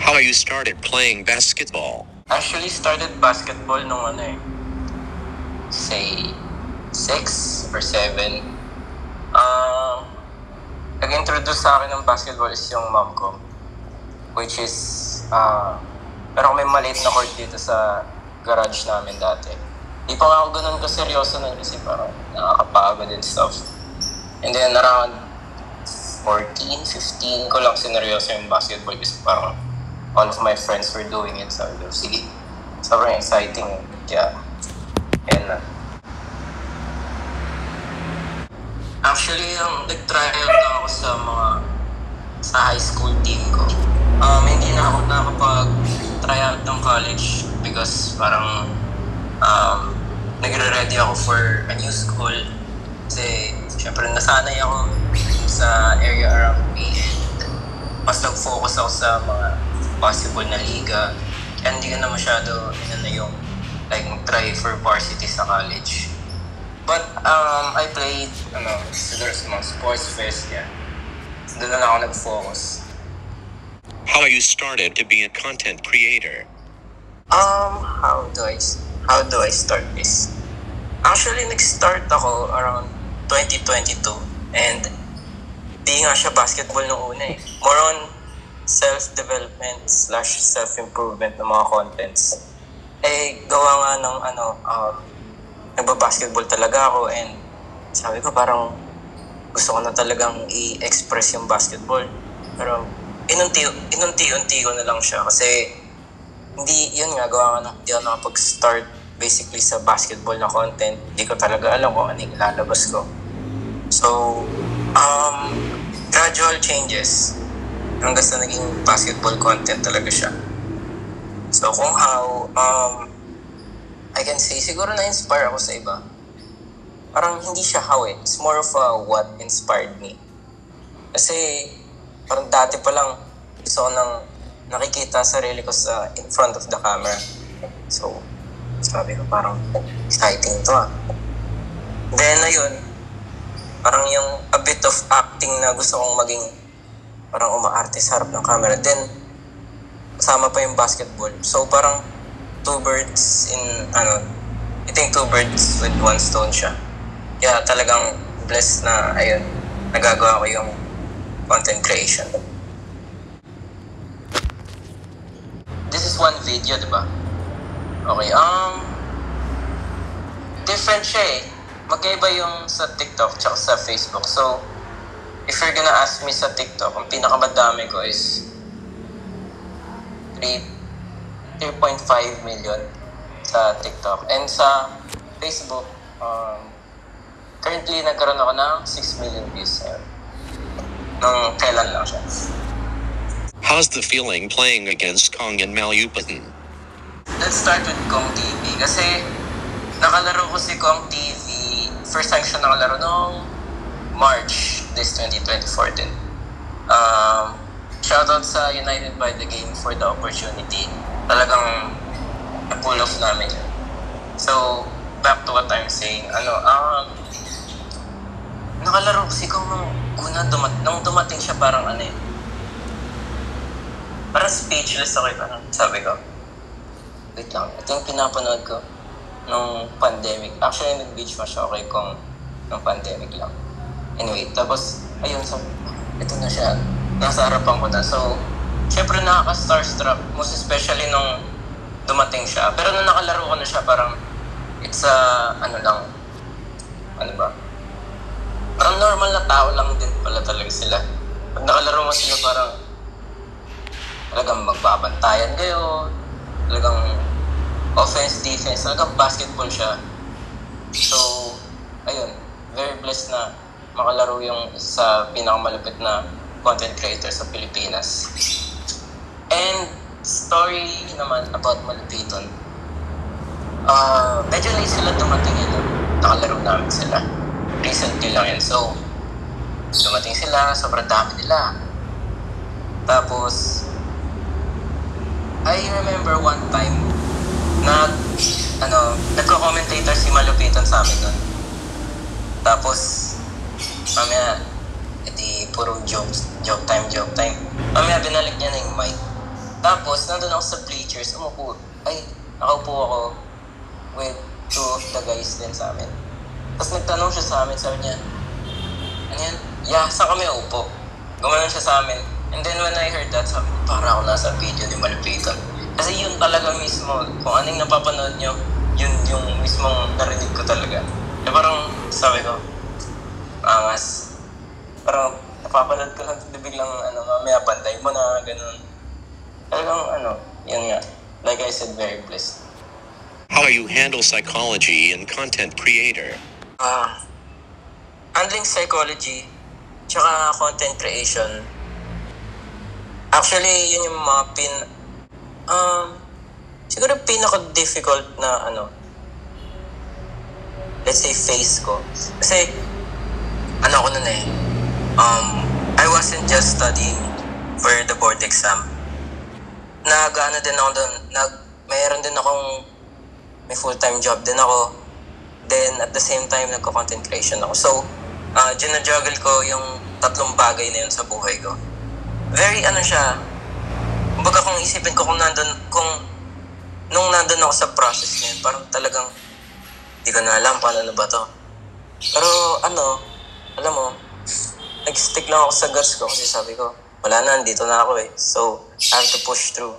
How you started playing basketball? Actually, started basketball nung say 6 or 7. Nag-introduce sa akin ng basketball is yung mom ko, which is pero may maliit na court dito sa garage namin dati. Di pa nga ako ganun kaseryoso nun kasi parang nakakapagod and stuff. And then around 14, 15 ko lang sineryoso yung basketball kasi parang all of my friends were doing it. So, sige, sobrang exciting. Kaya, yan na. Actually, nag-try out na ako sa high school team ko. Hindi na ako nakapag-try out ng college because parang nagre-ready ako for a new school. Kasi, syempre, nasanay ako sa area around me and mas nag-focus ako sa mga possible na liga. Kaya hindi ko na masyado yung try for varsity sa college. But I played there's mga sports fest, yeah. So, doon na ako nag-focus. How you started to be a content creator? How do I start this? Actually, nag-start ako around 2022 and di nga siya basketball nung una eh. More on self-development / self-improvement ng mga contents. Gawa nga ng nagba-basketball talaga ako and sabi ko parang gusto ko na talagang i-express yung basketball. Pero inunti-unti ko na lang siya kasi hindi ako nakapag-start basically sa basketball na content. Hindi ko talaga alam kung ano yung ilalabas ko. So, gradual changes hanggang sa naging basketball content talaga siya. So, kung how, I can say, siguro na-inspire ako sa iba. Parang hindi siya how eh. It's more of what inspired me. Kasi, parang dati pa lang, gusto ko nang nakikita sarili ko in front of the camera. So, sabi ko parang exciting to Then, ayun, parang yung a bit of acting na gusto kong maging parang umaarte sa harap ng camera. Then, kasama pa yung basketball. So, parang two birds with one stone siya. Kaya talagang blessed na, ayun, nagagawa ko yung content creation. This is one video, diba? Okay, different siya eh. Magkaiba yung sa TikTok tsaka sa Facebook. So, if you're gonna ask me sa TikTok, ang pinakamadami ko is 3.5 million sa TikTok. And sa Facebook, currently nagkaroon ako ng 6 million views. Nung kailan lang siya. How's the feeling playing against Kong and Malupatan? Let's start with Kong TV. Kasi nakalaro ko si Kong TV. First time siya nakalaro noong March this 2024 din. Shoutout sa United by the Game for the opportunity. Talagang na-pull off namin yun. So, back to what I'm saying. Nakalaro kasi ko nung una, nung dumating siya parang parang speechless ako. Parang sabi ko, wait lang, ito yung pinapanood ko nung pandemic. Actually, nag-beach match ako kay Kong nung pandemic lang. Anyway, tapos, ayun, so, ito na siya. Nasa harapan ko na. So, syempre nakaka-starstruck, most especially nung dumating siya. Pero nung nakalaro ko na siya, parang it's parang normal na tao lang din pala talaga sila. Pag nakalaro mo sila, parang talagang magbabantayan kayo, talagang offense, defense, talagang basketball siya. So, ayun, very blessed na makalaro yung sa pinakamalupit na content creator sa Pilipinas. And story naman about Malupiton. Medyo late sila dumating nakalaro namin sila. Recently lang yan. So, dumating sila, sobrang dami nila. Tapos, I remember one time nagko-commentator si Malupiton sa amin nun. Tapos, mamaya, puro joke time. Mamaya binalik niya na yung mic. Tapos, nandun ako sa bleachers, nakaupo ako with two of the guys din sa amin. Tapos nagtanong siya sa amin, sabi niya, ano yan? Yeah, saan kami upo? Gumanon siya sa amin. And then when I heard that, sabi ko, para ako nasa video ni Malupitan. Kasi yun talaga mismo, kung anong napapanood nyo, yun yung mismong narinig ko talaga. Kaya parang sabi ko, angas. Parang napapanood ko lang, biglang mamaya pantay mo na, ganun. Talagang yun nga. Like I said, very blessed. How you handle psychology and content creator? Handling psychology, tsaka content creation. Actually, yun yung mga siguro pinaka-difficult na let's say phase ko. Kasi, ako nun I wasn't just studying for the board exam. Din ako doon, mayroon din akong, may full-time job din ako. Then, at the same time, nagko-content creation ako. So, ginajuggle ko yung tatlong bagay na yun sa buhay ko. Very siya, kumbaga kung isipin ko nung nandun ako sa process na yun, parang talagang, hindi ko na alam paano na ba to. Pero, alam mo, nag-stick lang ako sa guts ko kasi sabi ko, wala na, dito na ako eh. So, I have to push through.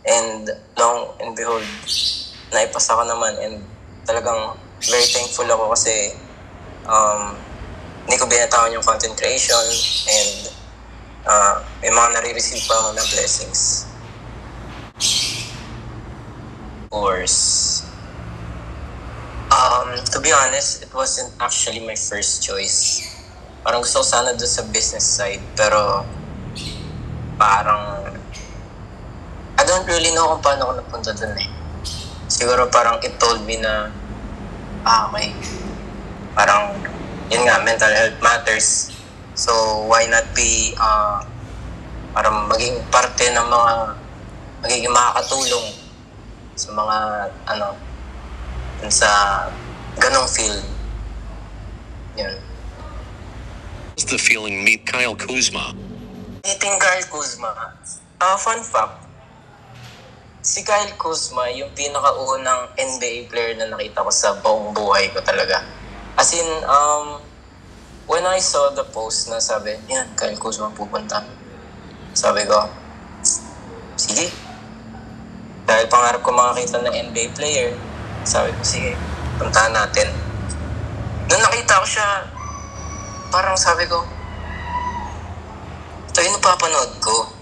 And long and behold, naipasa ko naman and talagang very thankful ako kasi hindi ko binatawan yung content creation and may mga nare-receive pa ako na blessings. Of course. To be honest, it wasn't actually my first choice. Parang gusto ko sana doon sa business side, pero parang I don't really know kung paano ako napunta doon eh. Siguro parang it told me na okay. Parang yun nga, mental health matters. So why not be parang maging parte ng magiging makakatulong sa mga sa ganong field. Yun. What's the feeling meet Kyle Kuzma? Meeting Kyle Kuzma. Fun fact. Si Kyle Kuzma, yung pinakaunang NBA player na nakita ko sa buong buhay ko talaga. As in, when I saw the post na sabi, yan, Kyle Kuzma pupunta. Sabi ko, sige. Dahil pangarap ko makakita ng NBA player, sabi ko, sige, puntahan natin. Nung nakita ko siya, parang sabi ko, ito yung napapanood ko.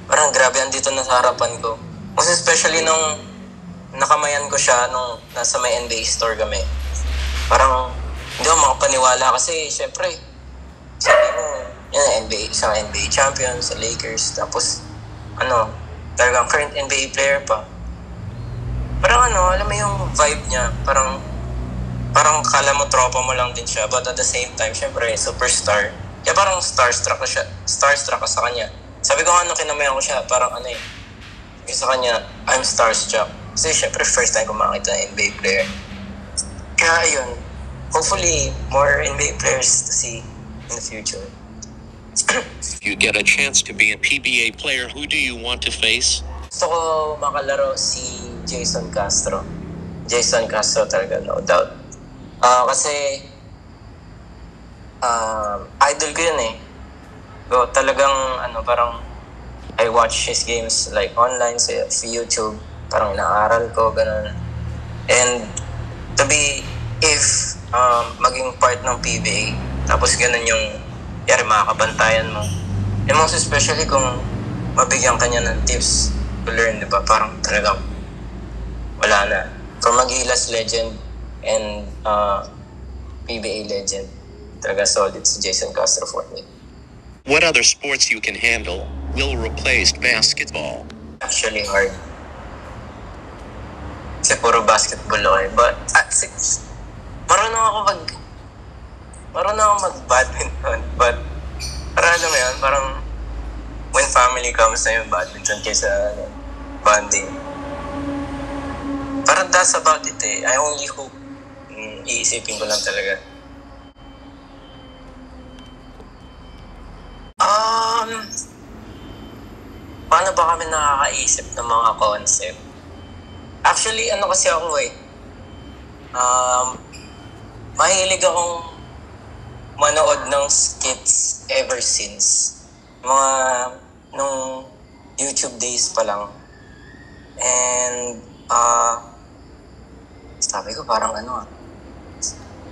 Parang grabe, andito na sa harapan ko. Most especially nung nakamayan ko siya nung nasa may NBA store kami. Parang hindi ako makapaniwala kasi syempre sabi mo, yan isang NBA champion sa Lakers, tapos talagang current NBA player pa. Parang alam mo yung vibe niya, parang kala mo tropa mo lang din siya, but at the same time syempre superstar. Kaya parang starstruck ka sa kanya. Sabi ko kinamayan ko siya, parang sa kanya, I'm starstruck. Kasi syempre, first time ko makakita ng NBA player. Kaya ayun, hopefully, more NBA players to see in the future. You get a chance to be a PBA player, who do you want to face? Gusto ko makalaro si Jason Castro. Jason Castro talaga, no doubt. Kasi, idol ko yun eh. Talagang, parang, I watch his games like online sa YouTube, parang inaaral ko, ganun. And if maging part ng PBA, tapos ganun yung makakabantayan mo. And most especially kung mabigyan ka niya ng tips to learn, di ba? Parang talagang wala na. From Magilas legend and PBA legend, talaga solid si Jason Castro for me. What other sports you can handle will replace basketball? Actually hard. Kasi puro basketball ako eh. But, marunong ako mag-badminton. But, parang alam mo yun, parang when family comes na yung badminton kaysa bonding. Parang that's about it eh. I only hope iisipin ko lang talaga. paano ba kami nakakaisip ng mga concept? Actually, ano kasi ako mahilig akong manood ng skits ever since. Mga nung YouTube days pa lang. And, sabi ko parang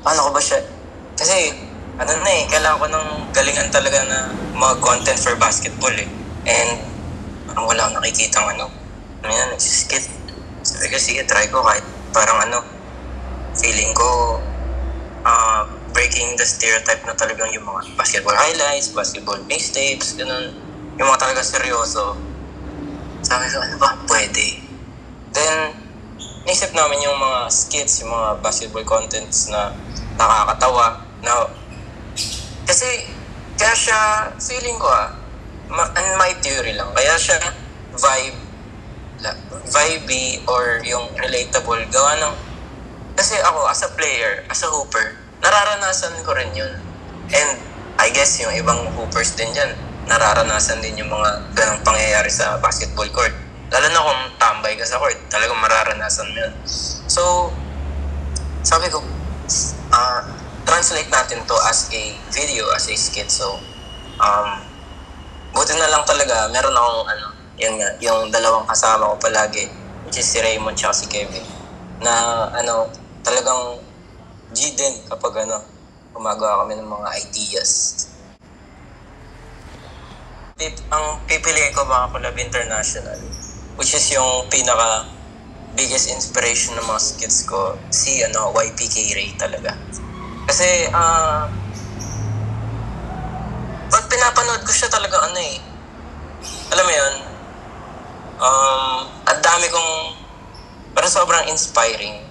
paano ko ba siya? Kasi, kailangan ko ng galingan talaga na mga content for basketball And, parang wala akong nakikita nagsiskit. Sabi ko, sige, try ko kahit parang feeling ko, breaking the stereotype na talagang yung mga basketball highlights, basketball mixtapes, ganun. Yung mga talaga seryoso. Sabi ko, ano ba? Pwede. Then, naisip namin yung mga skits, yung mga basketball contents na nakakatawa. Kasi, kaya siya, feeling ko and my theory lang, kaya siya vibey or yung relatable, gawa ng, kasi ako, as a player, as a hooper, nararanasan ko rin yun. And I guess yung ibang hoopers din dyan, nararanasan din yung mga ganang pangyayari sa basketball court. Lalo na kung tambay ka sa court, talagang mararanasan mo yun. So, sabi ko, translate natin to as a video, as a skit. So, buti na lang talaga, meron akong yung dalawang kasama ko palagi, which is si Raymond at si Kevin, na talagang G din kapag gumagawa kami ng mga ideas. Ang pipiliin ko mga collab international, which is yung pinaka biggest inspiration ng mga skits ko, si YPK Ray talaga. Kasi pag pinapanood ko siya talaga alam mo yun, at dami kong parang sobrang inspiring.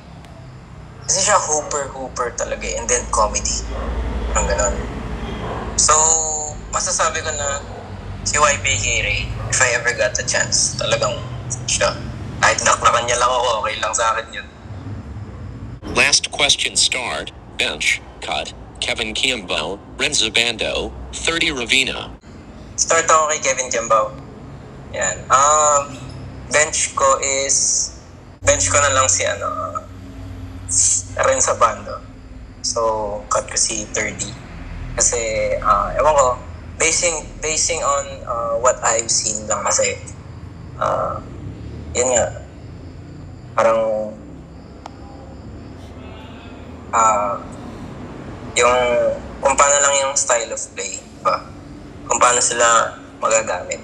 Kasi siya hooper talaga and then comedy. Parang ganon. So, masasabi ko na si YPK Ray, if I ever got the chance, talagang siya. Kahit naklakan niya lang ako, okay lang sa akin yun. Last question starred, bench, cut, Kevin Kiambao, Renzo Bando, 30 Ravina. Start ako kay Kevin Kiambao. Yan. Bench ko na lang si Renzo Bando. So, cut ko si 30. Kasi, ewan ko, basing on what I've seen lang kasi, yun nga, parang, yung, kung paano lang yung style of play, ba? Kung paano sila magagamit.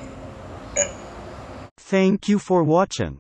Thank you for watching.